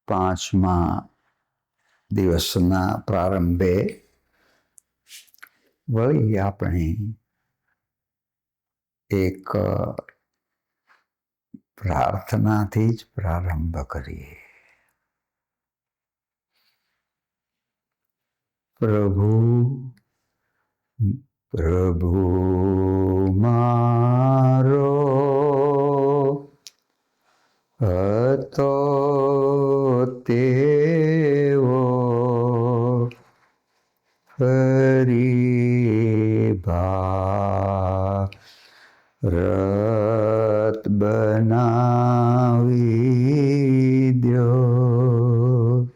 પાંચમા દિવસના પ્રારંભે વળી આપણે એક પ્રાર્થનાથી જ પ્રારંભ કરીએ. પ્રભુ મારો હતો તેવો ફરી ભારત બનાવી દ્યો.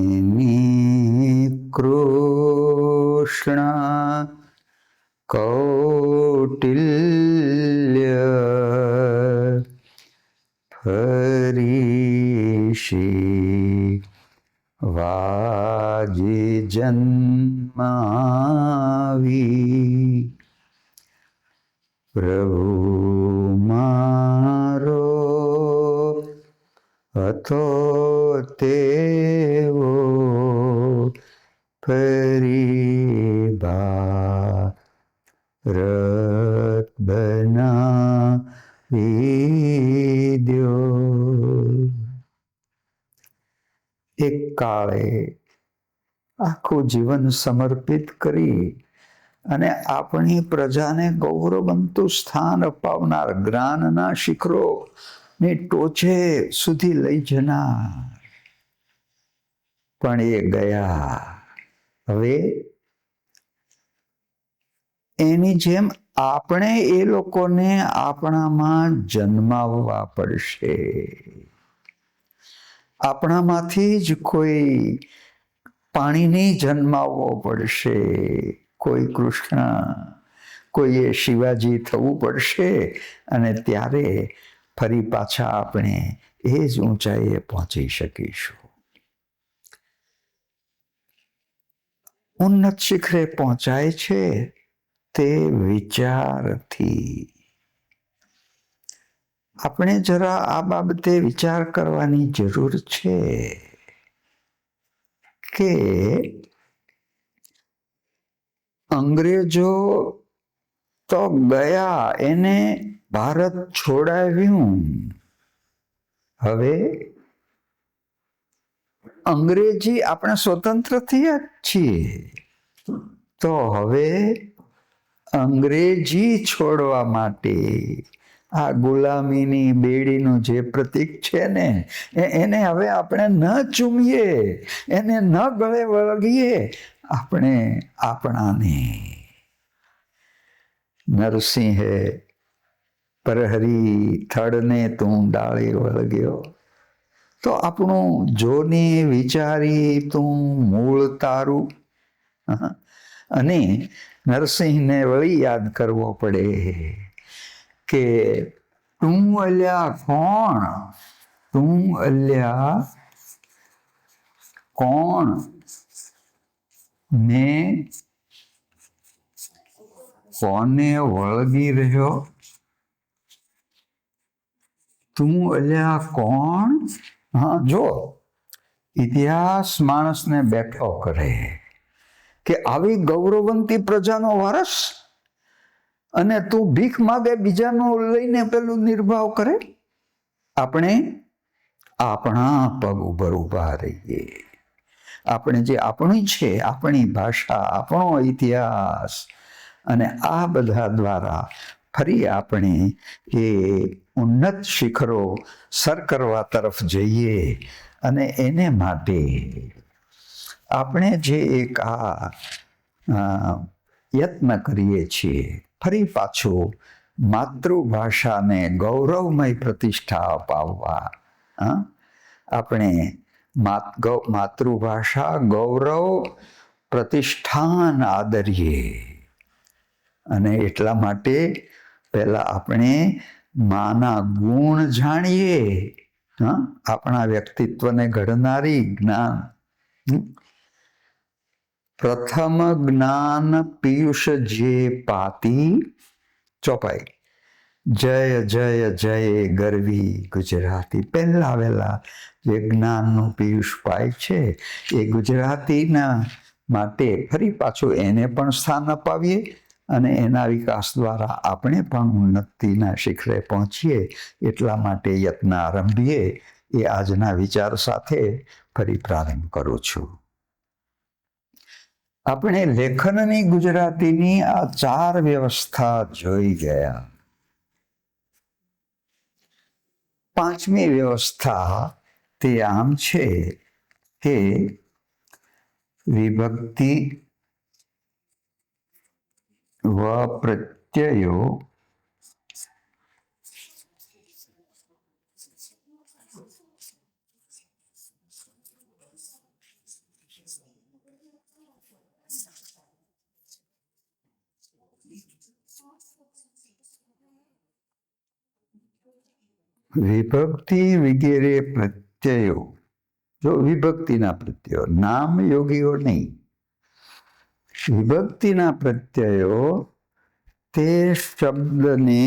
પાણીની કૃષ્ણ કૌટિલ્ય ફરીશી વાજી જન્માવી. પ્રભુ મારો હતો તેવો ફરી ભારત બનાવી દ્યો. એક કાળે આખું જીવન સમર્પિત કરી અને આપણી પ્રજાને ગૌરવવંતું સ્થાન અપાવનાર, જ્ઞાનના શિખરો ને ટોચે સુધી લઈ જનાર, પણ એ ગયા. હવે એની જેમ આપણે એ લોકોને આપણામાં જન્માવવા પડશે. આપણામાંથી જ કોઈ પાણીને જન્માવવો પડશે, કોઈ કૃષ્ણ, કોઈએ શિવાજી થવું પડશે અને ત્યારે ફરી પાછા આપણે એ જ ઊંચાઈએ પહોંચી શકીશું. ઉન્નત શિખરે પહોંચાય છે તે વિચારથી. આપણે જરા આ બાબતે વિચાર કરવાની જરૂર છે કે અંગ્રેજો તો ગયા, એને ભારત છોડાવ્યું. હવે અંગ્રેજી આપણે સ્વતંત્ર થયા છીએ, તો હવે અંગ્રેજી છોડવા માટે આ ગુલામીની બેડીનું જે પ્રતીક છે ને, એને હવે આપણે ન ચૂમીએ, એને ન ગળે વળગીએ. આપણે આપણાને નરસિંહે પરહરી થડને તું ડાળી વળગ્યો, તો આપણું જોની વિચારી તું મૂળ તારું. અને નરસિંહને વળી યાદ કરવો પડે કે તું અલ્યા કોણ, તું અલ્યા કોણ ને કોને વળગી રહ્યો, તું અલ્યા કોણ. હા, જો ઇતિહાસ માણસને બેઠો કરે કે આવી ગૌરવવંતી પ્રજાનો વારસ અને તું ભીખ માગે બીજાનો લઈને પેલું નિર્ભાવ કરે. આપણે આપણા પગ ઉપર ઊભા રહીએ. આપણે જે આપણી છે, આપણી ભાષા, આપણો ઇતિહાસ, અને આ બધા દ્વારા ફરી આપણે એ ઉન્નત શિખરો સર કરવા તરફ જઈએ. અને એને માટે આપણે જે એક આ યત્ન કરીએ છીએ, ફરી પાછું માતૃભાષાને ગૌરવમય પ્રતિષ્ઠા અપાવવા. આપણે માતૃભાષા, ગૌરવ, પ્રતિષ્ઠાન આદરીએ. અને એટલા માટે પહેલા આપણે માના ગુણ જાણીએ. આપણા વ્યક્તિત્વને ઘડનારી જ્ઞાન. પ્રથમ જ્ઞાન પિયુષ જે પાતી ચોપાઈ, જય જય જય ગરવી ગુજરાતી. પહેલા વહેલા જે જ્ઞાનનું પિયુષ પાય છે એ ગુજરાતીના માટે ફરી પાછું એને પણ સ્થાન અપાવીએ અને એના વિકાસ દ્વારા આપણે પણ ઉન્નતિના શિખરે પહોંચીએ એટલા માટે યત્ન આરંભીએ એ આજના વિચાર સાથે ફરી પ્રારંભ કરું છું. આપણે લેખનની ગુજરાતીની આ 4 વ્યવસ્થા જોઈ ગયા. 5મી વ્યવસ્થા તે આમ છે કે વિભક્તિ વ પ્રત્યયો વિભક્તિ વગેરે પ્રત્યયો, જો વિભક્તિના પ્રત્યયો, નામ યોગીઓ નહીં, વિભક્તિના પ્રત્યયો તે શબ્દને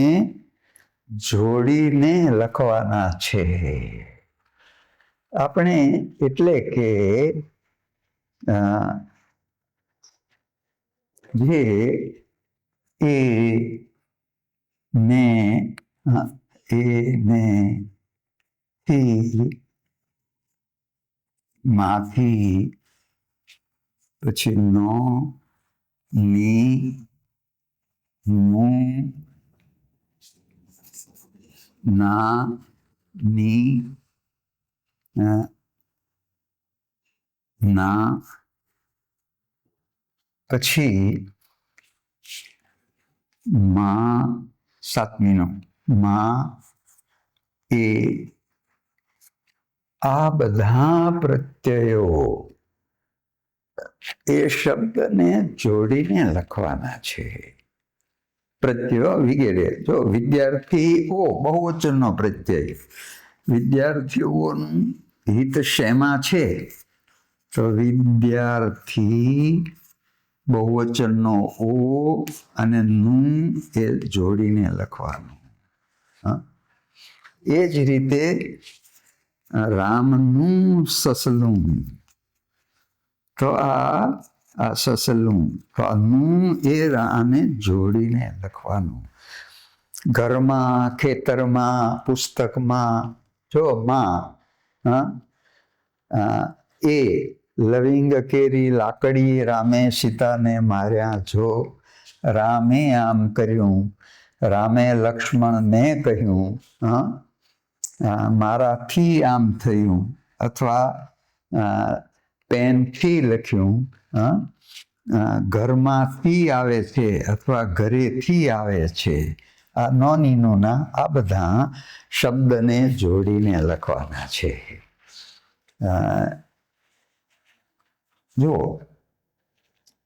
જોડીને લખવાના છે. આપણે એટલે કે જે એ ને એને થી માંથી પછી નો ની નું ના ની ના પછી માં 7મીનો માં એ આ બધા પ્રત્યયો એ શબ્દને જોડીને લખવાના છે. પ્રત્યયો વગેરે. જો વિદ્યાર્થીઓ બહુવચનનો પ્રત્યય, વિદ્યાર્થીઓનું હિત શેમાં છે? તો વિદ્યાર્થી બહુવચનનો ઓ અને નું એ જોડીને લખવાનું. એ જ રીતે રામનું સસલું, તો આ સસલું, તો નું એ આને જોડીને લખવાનું. ઘરમાં, ખેતરમાં, પુસ્તકમાં, જો માં એ લવિંગ કેરી લાકડી રામે સીતાને માર્યા જો, રામે આમ કર્યું, રામે લક્ષ્મણને કહ્યું, મારાથી આમ થયું, અથવા પેનથી લખ્યું, ઘરમાંથી આવે છે અથવા ઘરેથી આવે છે. આ નોનીનોના આ બધા શબ્દને જોડીને લખવાના છે. જો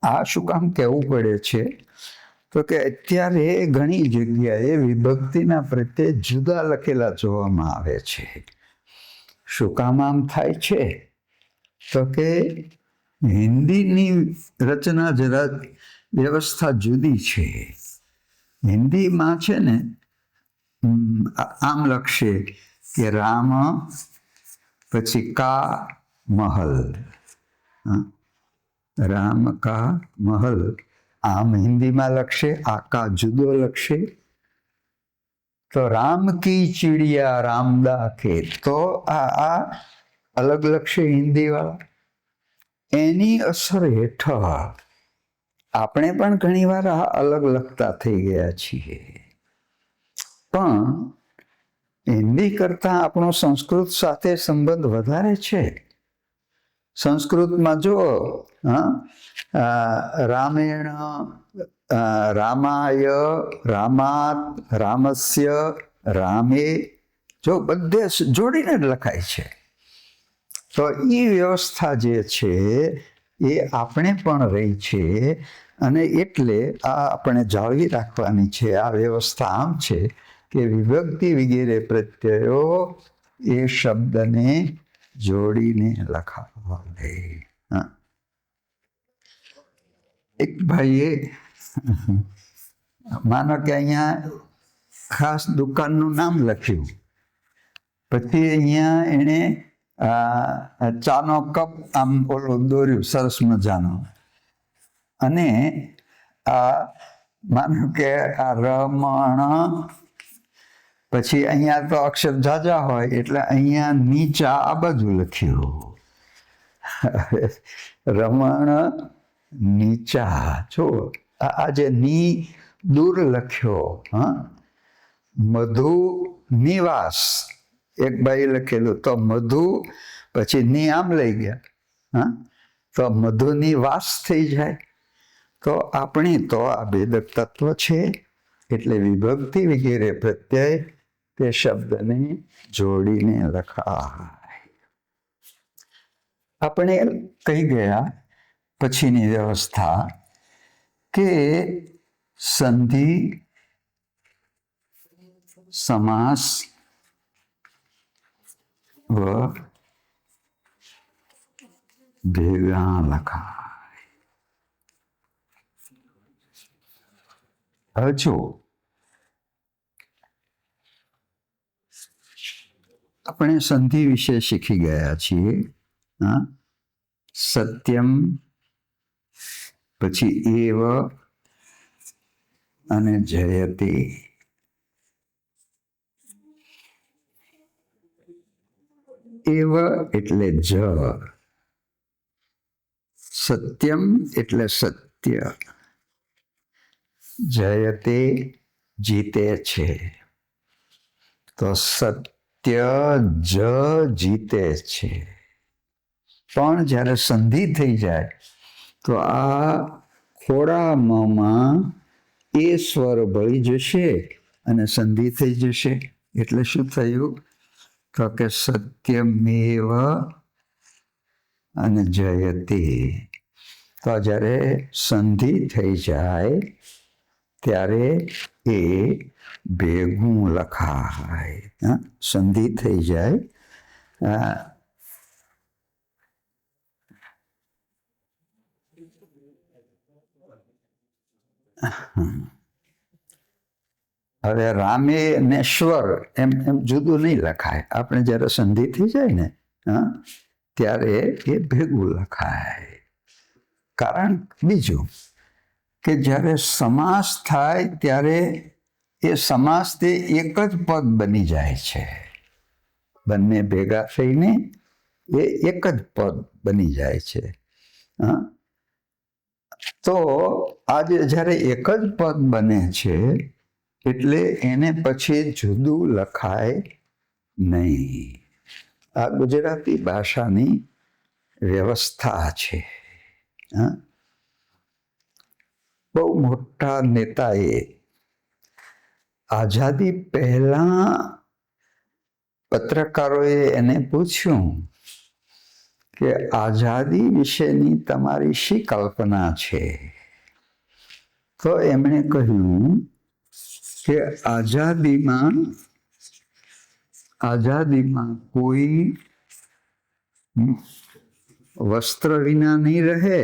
આ શું કામ કહેવું પડે છે? તો કે અત્યારે ઘણી જગ્યાએ વિભક્તિના પ્રત્યે જુદા લખેલા જોવામાં આવે છે. શું કામ આમ થાય છે? તો કે હિન્દીની રચના જરા વ્યવસ્થા જુદી છે. હિન્દીમાં છે ને આમ લખશે કે રામ પછી કા મહલ, રામ કા મહલ આમ હિન્દીમાં લખશે, આકા જુદો લખશે. તો રામ કી ચીડિયા રામદા ખેત, તો આ અલગ લખશે હિન્દીવાળા. એની અસર હેઠળ આપણે પણ ઘણીવાર આ અલગ લખતા થઈ ગયા છીએ. પણ હિન્દી કરતાં આપણો સંસ્કૃત સાથે સંબંધ વધારે છે. સંસ્કૃતમાં જો રામેણ, રામાય, રામાત, રામસ્ય, રામે, જો બધે જોડીને જ લખાય છે. તો એ વ્યવસ્થા જે છે એ આપણે પણ રહી છે અને એટલે આ આપણે જાળવી રાખવાની છે. આ વ્યવસ્થા આમ છે કે વિભક્તિ વગેરે પ્રત્યયો એ શબ્દને જોડીને લખાવવા લે. એક ભાઈએ માનો કે અહીંયા ખાસ દુકાનનું નામ લખ્યું. પછી અહીંયા એણે ચાનો કપ આમ ઓલો દોર્યું સરસ મજાનો, અને આ માનો કે આ રમણ, પછી અહીંયા તો અક્ષર ઝાઝા હોય એટલે અહીંયા નીચા આ બાજુ લખ્યું રમણ નીચા. જો આ જે ની દૂર લખ્યો. હા, મધુ નિવાસ એક બાઈ લખેલું તો મધુ, પછી ની આમ લઈ ગયા. હા, તો મધુની વાસ થઈ જાય. તો આપણી તો આ ભેદક તત્વ છે એટલે વિભક્તિ વગેરે પ્રત્યય તે શબ્દને જોડીને લખાય. આપણે કહી ગયા પછીની વ્યવસ્થા કે સંધિ સમાસ વ ભેગા લખાય. હવે જો આપણે સંધિ વિશે શીખી ગયા છીએ. હા, સત્યમ, પછી એવ અને જયતે. એવ એટલે જ, સત્યમ એટલે સત્ય, જયતે જીતે છે. તો સત્ય જ જીતે છે. પણ જ્યારે સંધિ થઈ જાય તો આ ખોડામાં એ સ્વર ભળી જશે અને સંધિ થઈ જશે. એટલે શું થયું? તો કે સત્યમેવ અને જયતે. તો જ્યારે સંધિ થઈ જાય ત્યારે એ ભેગું લખાય. સંધિ થઈ જાય. હવે રામે ને સ્વર એમ જુદું નહીં લખાય. આપણે જ્યારે સંધિ થઈ જાય ને ત્યારે એ ભેગું લખાય. કારણ બીજું કે જ્યારે સમાસ થાય ત્યારે એ સમાસ તે એક જ પદ બની જાય છે. બંને ભેગા થઈને એ એક જ પદ બની જાય છે. તો આજે જ્યારે એક જ પદ બને છે એટલે એને પછી જુદું લખાય નહીં. આ ગુજરાતી ભાષાની વ્યવસ્થા છે. બહુ મોટા નેતાએ આઝાદી પહેલા પત્રકારોએ એને પૂછ્યું કે આઝાદી વિશેની તમારી શી કલ્પના છે? તો એમણે કહ્યું કે આઝાદીમાં કોઈ વસ્ત્ર વિના નહીં રહે.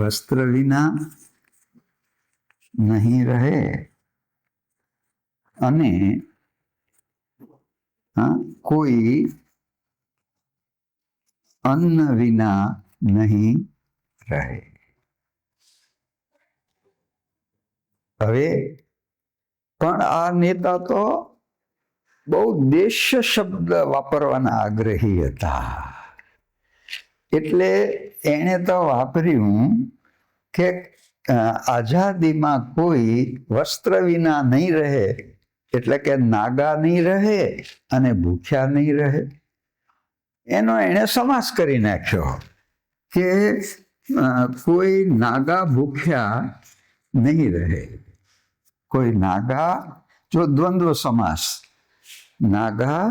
વસ્ત્ર વિના નહીં રહે અને કોઈ અન્ન વિના નહીં રહે. હવે પણ આ નેતા તો બહુ દેશ શબ્દ વાપરવાના આગ્રહી હતા. એટલે એણે તો વાપર્યું કે આઝાદીમાં કોઈ વસ્ત્ર વિના નહીં રહે, એટલે કે નાગા નહીં રહે અને ભૂખ્યા નહીં રહે. એનો એણે સમાસ કરી નાખ્યો કે કોઈ નાગા ભૂખ્યા નહીં રહે. કોઈ નાગા, જો દ્વંદ્વ સમાસ, નાગા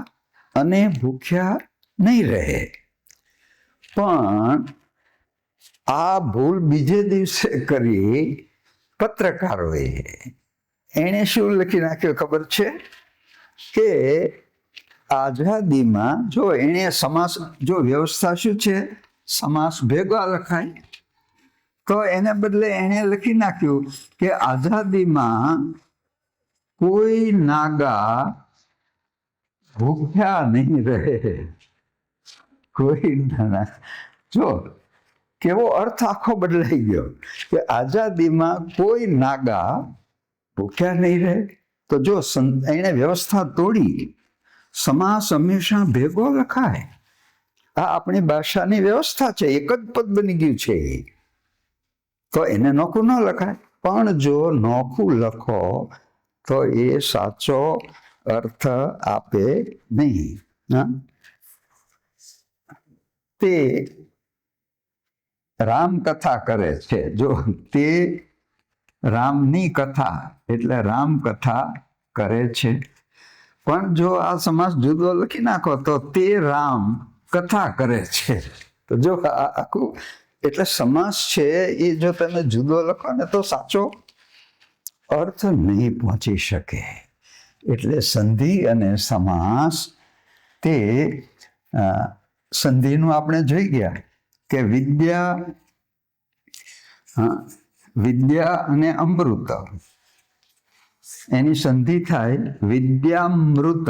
અને ભૂખ્યા નહીં રહે. પણ આ ભૂલ બીજે દિવસે કરી પત્રકારોએ. એણે શું લખી નાખ્યું ખબર છે? કે આઝાદીમાં જો એણે સમાસ, જો વ્યવસ્થા શું છે, સમાસ ભેગા લખાય, તો એને બદલે એણે લખી નાખ્યું કે આઝાદીમાં કોઈ નાગા ભૂખ્યા નહીં રહે. કોઈ ના, જો કેવો અર્થ આખો બદલાઈ ગયો કે આઝાદીમાં કોઈ નાગા ભૂખ્યા નહીં રહે. તો જો એને વ્યવસ્થા તોડી. સમાસ હંમેશા ભેગો લખાય. આ આપણી ભાષાની વ્યવસ્થા છે, એક જ પદ બની ગયું છે, તો એને નોખું ન લખાય. પણ જો નોખું લખો તો એ સાચો અર્થ આપે નહીં. હા, તે રામ કથા કરે છે. જો તે રામની કથા એટલે રામ કથા કરે છે. પણ જો આ સમાસ જુદો લખી નાખો તો તે રામ કથા કરે છે. તો જો આખું એટલે સમાસ છે એ જો તમે જુદો લખો ને તો સાચો અર્થ નહીં પહોંચી શકે. એટલે સંધિ અને સમાસ તે સંધિનું આપણે જોઈ ગયા કે વિદ્યા અને અમૃત, એની સંધિ થાય વિદ્યામૃત.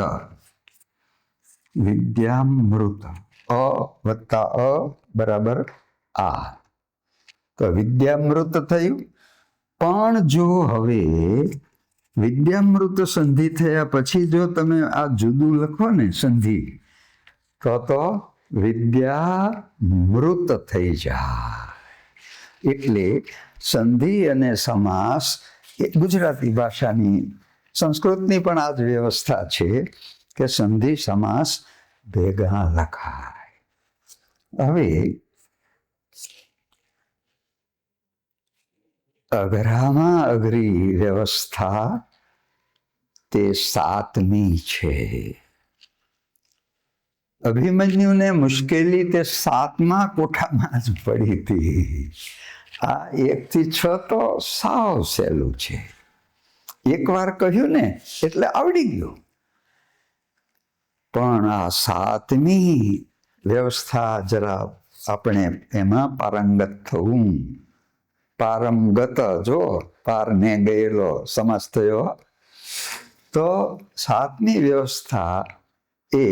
વિદ્યામૃત, અ વત્તા અ બરાબર આ, તો વિદ્યામૃત થયું. પણ જો હવે વિદ્યામૃત સંધિ થયા પછી જો તમે આ જુદું લખો ને સંધિ, તો વિદ્યામૃત થઈ જાય. એટલે સંધિ અને સમાસ એ ગુજરાતી ભાષાની, સંસ્કૃતની પણ આ જ વ્યવસ્થા છે કે સંધિ સમાસ ભેગા લખાય. હવે અઘરામાં અઘરી વ્યવસ્થા તે સાતમી છે. અભિમન્યુને મુશ્કેલી તે સાતમા કોઠામાં જ પડી હતી. આ 1 થી 6 તો સાવ સહેલું છે. એકવાર કહ્યું ને એટલે આવડી ગયું. પણ આ સાતમી વ્યવસ્થા જરા આપણે એમાં પારંગત થવું. પારંગત, જો પાર ને ગયેલો સમાસ થયો. તો સાતમી વ્યવસ્થા એ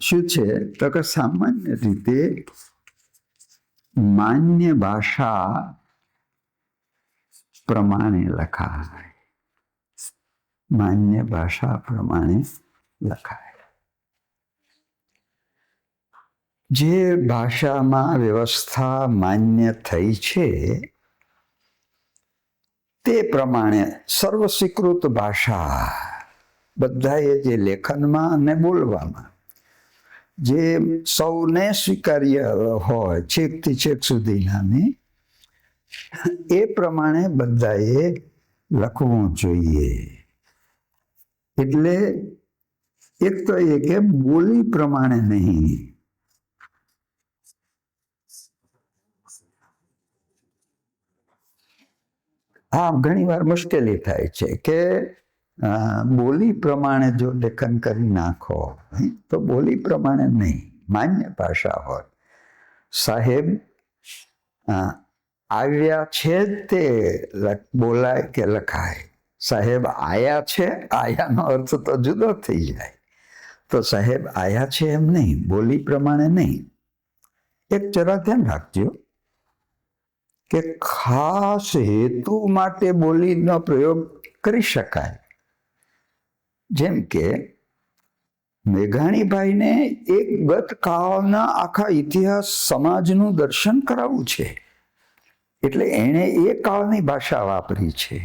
શું છે તો કે સામાન્ય રીતે માન્ય ભાષા પ્રમાણે લખાય. માન્ય ભાષા પ્રમાણે લખાય. જે ભાષામાં વ્યવસ્થા માન્ય થઈ છે તે પ્રમાણે સર્વસ્વીકૃત ભાષા, બધાએ જે લેખનમાં અને બોલવામાં જે સૌને સ્વીકાર્ય હોય છેકથી છેક સુધીનાની, એ પ્રમાણે બધાએ લખવું જોઈએ. એટલે એક તો એ કે બોલી પ્રમાણે નહીં. આ ઘણી વાર મુશ્કેલી થાય છે કે બોલી પ્રમાણે જો લેખન કરી નાખો તો બોલી પ્રમાણે નહીં, માન્ય ભાષા હોય. સાહેબ આવ્યા છે તે બોલાય કે લખાય. સાહેબ આયા છે, આયાનો અર્થ તો જુદો થઈ જાય. તો સાહેબ આયા છે એમ નહીં, બોલી પ્રમાણે નહીં. એક જરા ધ્યાન રાખજો કે ખાસ હેતુ માટે બોલીનો પ્રયોગ કરી શકાય. જેમ કે મેઘાણીભાઈને એક ગત કાળના આખા ઇતિહાસ સમાજનું દર્શન કરાવવું છે, એટલે એણે એ કાળની ભાષા વાપરી છે.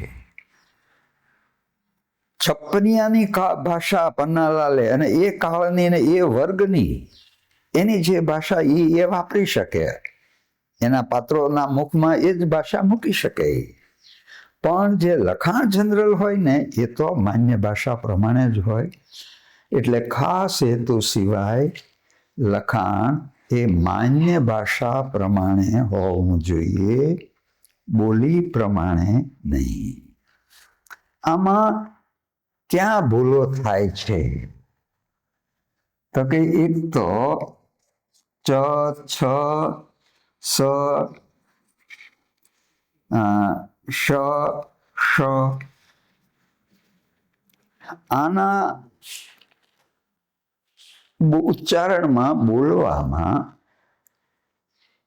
છપ્પનિયાની ભાષા પન્નાલાલે અને એ કાળની અને એ વર્ગની એની જે ભાષા એ વાપરી શકે, એના પાત્રોના મુખમાં એ જ ભાષા મૂકી શકે. પણ જે લખાણ જનરલ હોય ને એ તો માન્ય ભાષા પ્રમાણે જ હોય. એટલે ખાસ હેતુ સિવાય લખાણ એ માન્ય ભાષા પ્રમાણે હોવું જોઈએ, બોલી પ્રમાણે નહીં. આમાં ક્યાં ભૂલો થાય છે તો કે એક તો ચ, છ, સ, શ, શ આના ઉચ્ચારણમાં, બોલવામાં,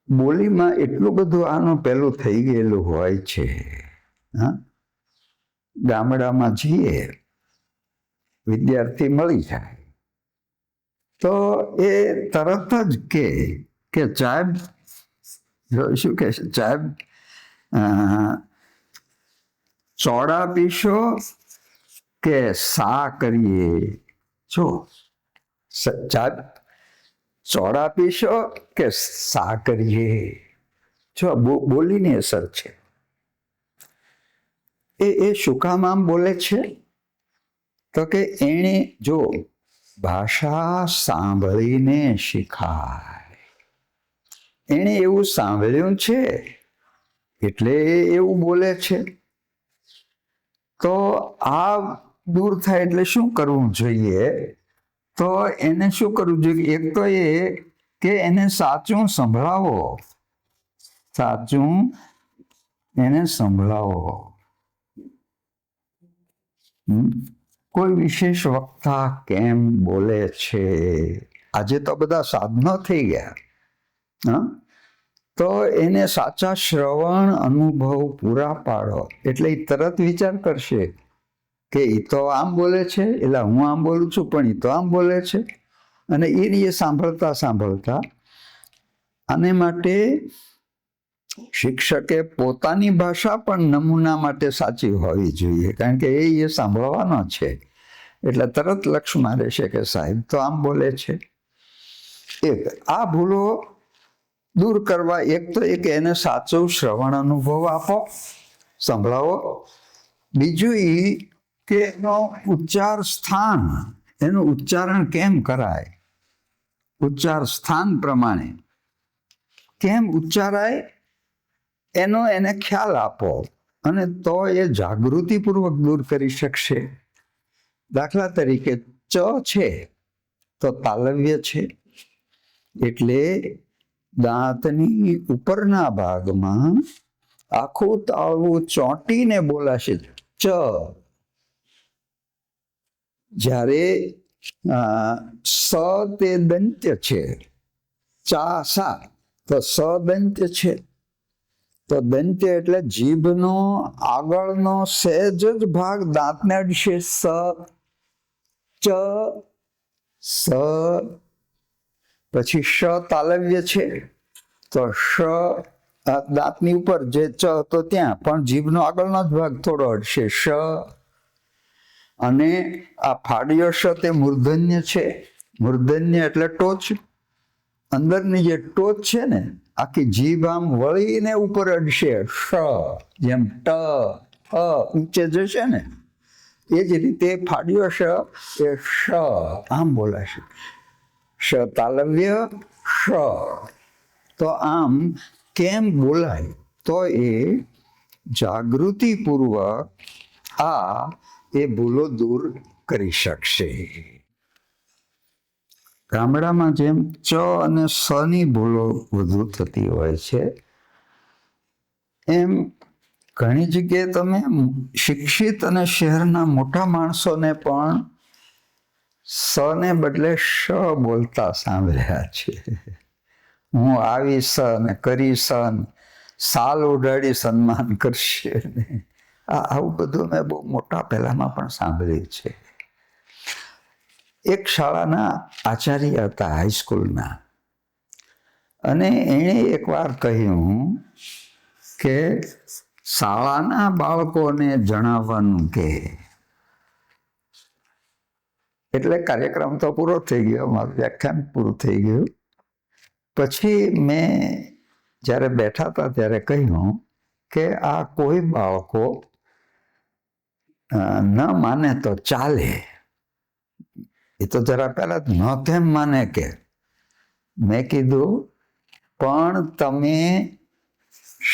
બોલીમાં એટલું બધું આનું પેલું થઈ ગયેલું હોય છે. હા, ગામડામાં જઈએ, વિદ્યાર્થી મળી જાય તો એ તરત જ કે સાહેબ, શું કે છે, સાહેબ સોડા પીશો કે સા કરીએ? જો સાહેબ સોડા પીશો કે સા કરીએ? જો બોલીની અસર છે. એ શું કામ આમ બોલે છે? તો કે એણે જો ભાષા સાંભળીને શીખાય, એણે એવું સાંભળ્યું છે એટલે એવું બોલે છે. તો આ દૂર થાય એટલે શું કરવું જોઈએ? તો એને શું કરવું જોઈએ? એક તો એ કે એને સાચું સંભળાવો, સાચું એને સંભળાવો. કોઈ વિશેષ વક્તા કેમ બોલે છે? આજે તો બધા સાધનો થઈ ગયા. હા, તો એને સાચા શ્રવણ અનુભવ પૂરા પાડો એટલે એ તરત વિચાર કરશે કે એ તો આમ બોલે છે, એટલે હું આમ બોલું છું, પણ એ તો આમ બોલે છે. અને એ સાંભળતા સાંભળતા આને માટે શિક્ષકે પોતાની ભાષા પણ નમૂના માટે સાચી હોવી જોઈએ, કારણ કે એ સાંભળવાનો છે. એટલે તરત લક્ષમાં રહેશે કે સાહેબ તો આમ બોલે છે. આ ભૂલો દૂર કરવા એક તો એક એને સાચો શ્રવણ અનુભવ આપો, સંભળાવો. બીજું એ કે એનો ઉચ્ચાર સ્થાન, એનું ઉચ્ચારણ કેમ કરાય, ઉચ્ચાર સ્થાન પ્રમાણે કેમ ઉચ્ચારાય એનો એને ખ્યાલ આપો, અને તો એ જાગૃતિપૂર્વક દૂર કરી શકશે. દાખલા તરીકે ચ છે તો તાલવ્ય છે, એટલે દાંતની ઉપરના ભાગમાં આખું તાળવું ચોંટીને બોલાશે ચ. જ્યારે સ તે દંત્ય છે, ચા સા તો સ દંત્ય છે. તો દંત્ય એટલે જીભનો આગળનો સહેજ જ ભાગ દાંતને અડશે. સ, ચ, સ. પછી શ તાલવ્ય છે તો શ દાંતની ઉપર, જે ચ તો ત્યાં પણ જીભનો આગળનો જ ભાગ થોડો અડશે. શ. અને આ ફાડ્યો શ તે મૂર્ધન્ય છે. મૂર્ધન્ય એટલે ટોચ, અંદરની જે ટોચ છે ને, આખી જીભ આમ વળીને ઉપર અડશે. શ, જેમ ટ ઊંચે જશે ને એ જ રીતે ફાડ્યો શ એ શ આમ બોલાશે. શ તાલવ્ય શ. તો આમ કેમ બોલાય? તો એ જાગૃતિપૂર્વક એ ભૂલો દૂર કરી શકશે. ગામડામાં જેમ ચ અને સ ની ભૂલો વધુ થતી હોય છે, એમ ઘણી જગ્યાએ તમે શિક્ષિત અને શહેરના મોટા માણસોને પણ સ ને બદલે શ બોલતા સાંભળ્યા છે. હું આવી સ ને કરી સન, સાલ ઉડાડી સન્માન કરશે ને, આવું બધું મેં બહુ મોટા પહેલામાં પણ સાંભળ્યું છે. એક શાળાના આચાર્ય હતા, હાઈસ્કૂલના, અને એણે એકવાર કહ્યું કે શાળાના બાળકોને જણાવવાનું કે, એટલે કાર્યક્રમ તો પૂરો થઈ ગયો, મારું વ્યાખ્યાન પૂરું થઈ ગયું. પછી મેં જ્યારે બેઠા હતા ત્યારે કહ્યું કે આ કોઈ બાળકો ન માને તો ચાલે. એ તો જરા પહેલા ન કેમ માને કે, મેં કીધું પણ તમે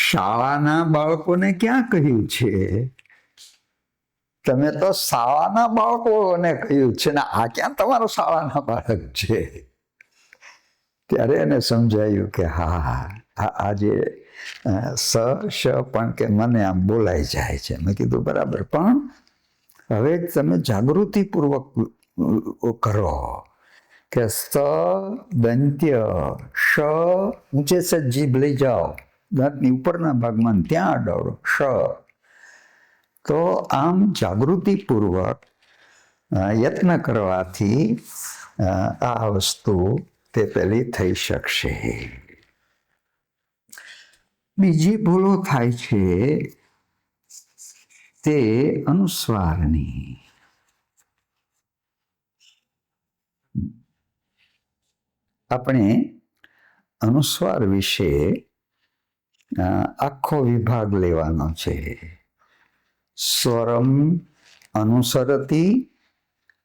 શાળાના બાળકોને ક્યાં કહ્યું છે? તમે તો શાળાના બાળકોને કહ્યું છે ને, આ ક્યાં તમારો શાળાના બાળક છે? ત્યારે એને સમજાયું કે હા, આ જે સ શ પણ કે મને આમ બોલાઈ જાય છે. મેં કીધું બરાબર, પણ હવે તમે જાગૃતિપૂર્વક કરો કે સ દંત્ય શ ઊંચે સે જીભ લઈ જાઓ દાંતની ઉપરના ભાગમાં ત્યાં અડાડો શ. તો આમ જાગૃતિપૂર્વક યત્ન કરવાથી આ વસ્તુ તે પેલી થઈ શકશે. બીજી ભૂલો થાય છે તે અનુસ્વારની. આપણે અનુસ્વાર વિશે આખો વિભાગ લેવાનો છે. સ્વરમ અનુસરતી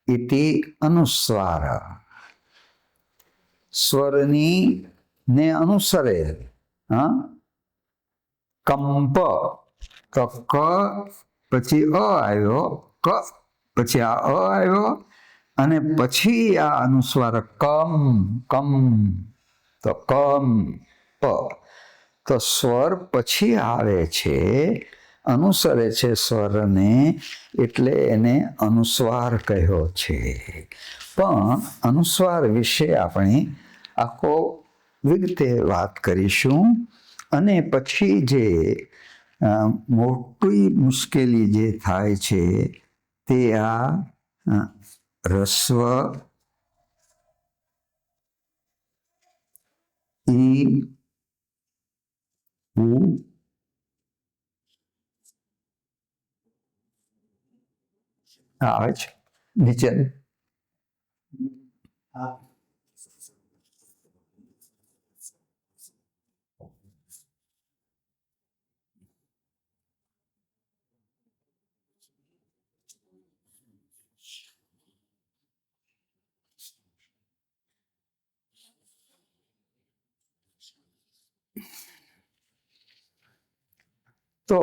ઇતિ અનુસ્વાર. સ્વરની ને અનુસરે. કંપ તો ક પછી અ આવ્યો, ક પછી આ અ આવ્યો અને પછી આ અનુસ્વાર કમ કમ તો કમ પ. તો સ્વર પછી આવે છે, અનુસરે છે સ્વરને, એટલે એને અનુસ્વાર કહ્યો છે. પણ અનુસ્વાર વિશે આપણે આખો વિગતે વાત કરીશું. અને પછી જે મોટી મુશ્કેલી જે થાય છે તે આ રસ્વ ઈ ઉ આવે છે નીચે. તો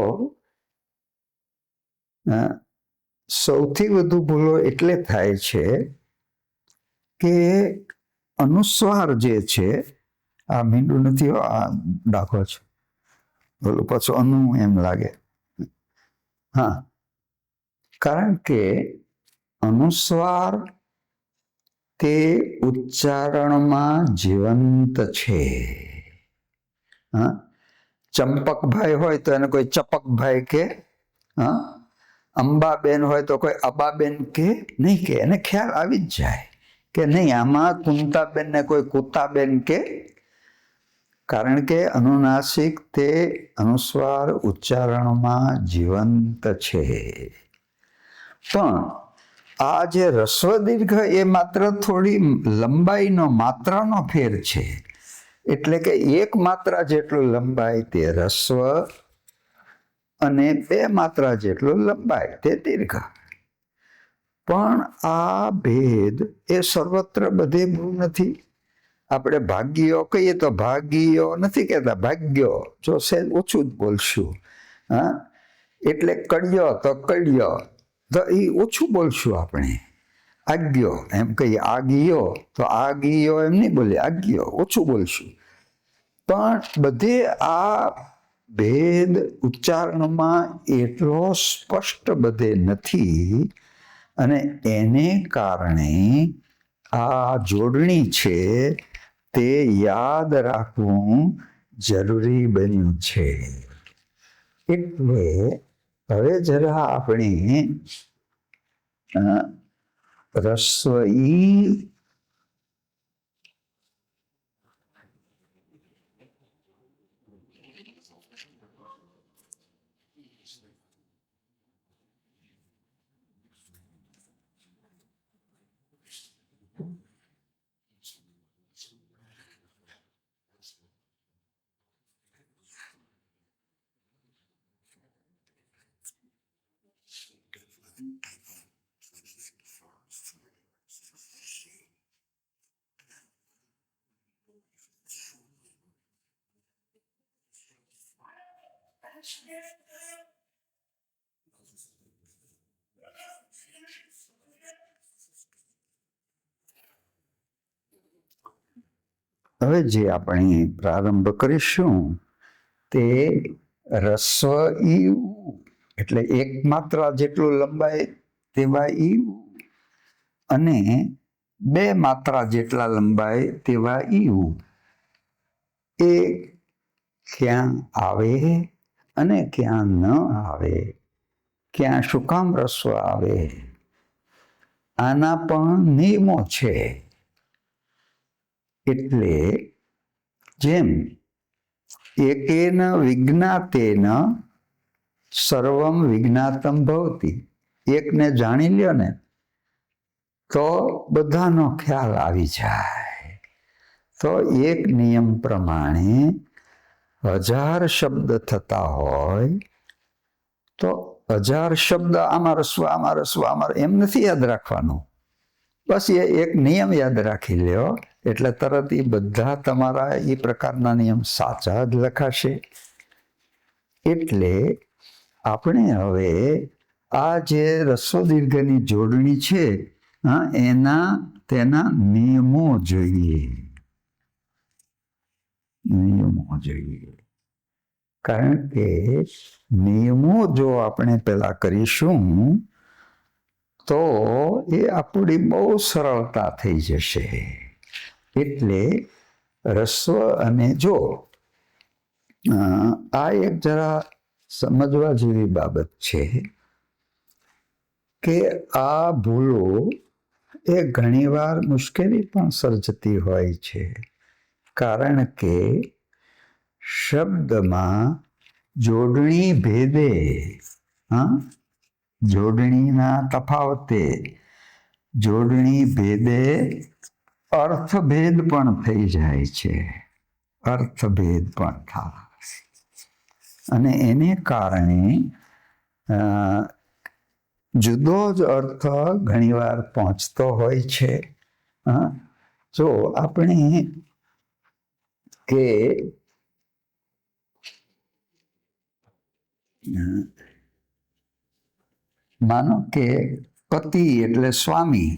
સૌથી વધુ ભૂલો એટલે થાય છે કે અનુસ્વાર જે છે, આ મીંડું નથી, આ દાખલો છે, બોલું પાછું અનુ એમ લાગે. હા, કારણ કે અનુસ્વાર તે ઉચ્ચારણમાં જીવંત છે. હા, ચંપકભાઈ હોય તો એને કોઈ ચપકભાઈ કે, અંબાબેન હોય તો કોઈ અબાબેન કે નહીં, કે એને ખ્યાલ આવી જ જાય કે નહીં આમાં કુંતાબેન ને કોઈ કુતાબેન કે. કારણ કે અનુનાસિક તે અનુસ્વાર ઉચ્ચારણમાં જીવંત છે. પણ આ જે રસ્વ દીર્ઘ એ માત્ર થોડી લંબાઈનો માત્રાનો ફેર છે. એટલે કે એક માત્રા જેટલું લંબાઈ તે રસ્વ અને 2 માત્રા જેટલું લંબાઈ તે દીર્ઘ. પણ આ ભેદ એ સર્વત્ર બધે બહુ નથી. આપણે ભાગ્યો કહીએ તો ભાગ્યો નથી કહેતા, ભાગ્યો જો સહેજ ઓછું જ બોલશું. હા, એટલે કડ્યો તો કડ્યો તો એ ઓછું બોલશું આપણે. આજ્ઞો એમ કહીએ, આગિયો તો આગિયો એમ નહીં બોલીએ, આજ્ઞો ઓછું બોલશું. પણ બધે આ ભેદ ઉચ્ચારણમાં એટલો સ્પષ્ટ બધે નથી. અને એને કારણે આ જોડણી છે તે યાદ રાખવું જરૂરી બન્યું છે. એટલે હવે જરા આપણે રસ્વ ઈ હવે જે આપણે પ્રારંભ કરીશું તે રસ્વ ઈ એટલે એક માત્રા જેટલું લંબાઈ તેવા ઈ અને 2 માત્રા જેટલા લંબાય તેવા ઈ એ ક્યાં આવે અને ક્યાં ન આવે, ક્યાં શું કામ રસ્વ આવે, આના પણ નિયમો છે. એટલે જેમ એકેન વિજ્ઞાતેન સર્વમ વિજ્ઞાતમ ભવતી, એકને જાણી લ્યો ને તો બધાનો ખ્યાલ આવી જાય. તો એક નિયમ પ્રમાણે 1000 શબ્દ થતા હોય તો 1000 શબ્દ આમાં રસ્વ આમાં રસ્વ આમાં, એમ નથી યાદ રાખવાનું. બસ એ એક નિયમ યાદ રાખી લ્યો એટલે તરત એ બધા તમારા એ પ્રકારના નિયમ સાચા જ લખાશે. એટલે આપણે હવે આ જે રસ્વ દીર્ઘની જોડણી છે તેના નિયમો જોઈએ. કારણ કે નિયમો જો આપણે પેલા કરીશું તો એ આપણી બહુ સરળતા થઈ જશે. એટલે રસ્વ અને જો આ એક જરા સમજવા જેવી બાબત છે કે આ ભૂલો એ ઘણીવાર મુશ્કેલી પણ સર્જતી હોય છે. કારણ કે શબ્દમાં જોડણી ભેદે, જોડણીના તફાવતે, જોડણી ભેદે અર્થભેદ પણ થઈ જાય છે. અર્થભેદ પણ થાય અને એને કારણે જુદો જ અર્થ ઘણીવાર પહોંચતો હોય છે. જો આપણે કે માનો કે પતિ એટલે સ્વામી,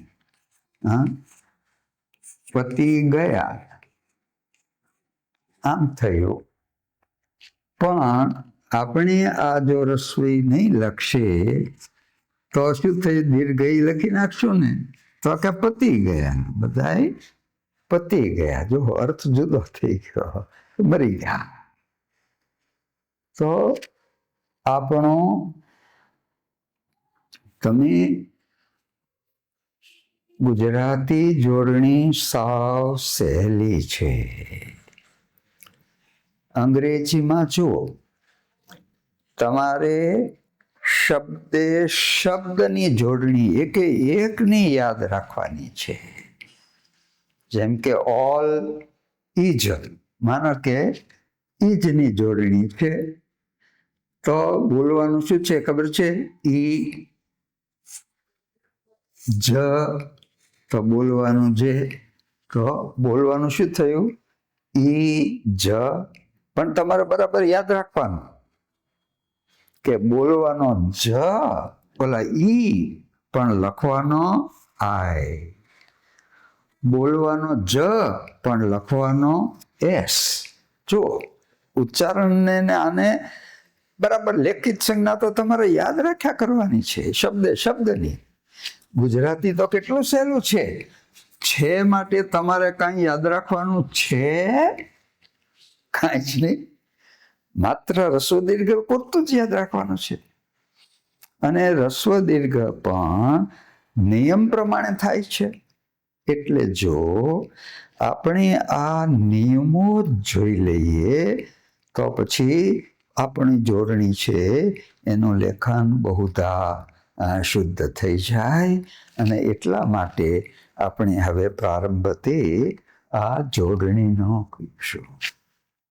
પતિ ગયા આમ થયું. પણ આપણે આ જો રસોઈ નહીં લખશે તો શું થયું? દીર્ઘઈ લખી નાખશું ને તો કે પતિ ગયા, બધાય પતિ ગયા. જો અર્થ જુદો થઈ ગયો, મરી ગયા. તો આપણો તમે ગુજરાતી જોડણી સાવ સહેલી છે. અંગ્રેજીમાં જુઓ, તમારે શબ્દે શબ્દની જોડણી એકે એકની યાદ રાખવાની છે. જેમ કે ઓલ ઇજ, માનો કે ઇજની જોડણી છે તો બોલવાનું શું છે ખબર છે? ઈ જ, તો બોલવાનું જે, તો બોલવાનું શું થયું? ઈ જ. પણ તમારે બરાબર યાદ રાખવાનું કે બોલવાનો જ બોલા ઈ પણ લખવાનો આય, બોલવાનો જ પણ લખવાનો એસ. જો ઉચ્ચારણને આને બરાબર લેખિત સંજ્ઞા તો તમારે યાદ રાખ્યા કરવાની છે, શબ્દે શબ્દની. ગુજરાતી તો કેટલું સહેલું છે માટે તમારે કાંઈ યાદ રાખવાનું છે કાંઈ જ નહીં. માત્ર રસ્વ દીર્ઘ પૂરતું જ યાદ રાખવાનું છે. અને રસ્વ દીર્ઘ પણ નિયમ પ્રમાણે થાય છે. એટલે જો આપણે આ નિયમો જોઈ લઈએ તો પછી આપણી જોડણી છે એનું લેખન બહુધા શુદ્ધ થઈ જાય. અને એટલા માટે આપણે હવે પ્રારંભથી આ જોડણીનો કરીશું.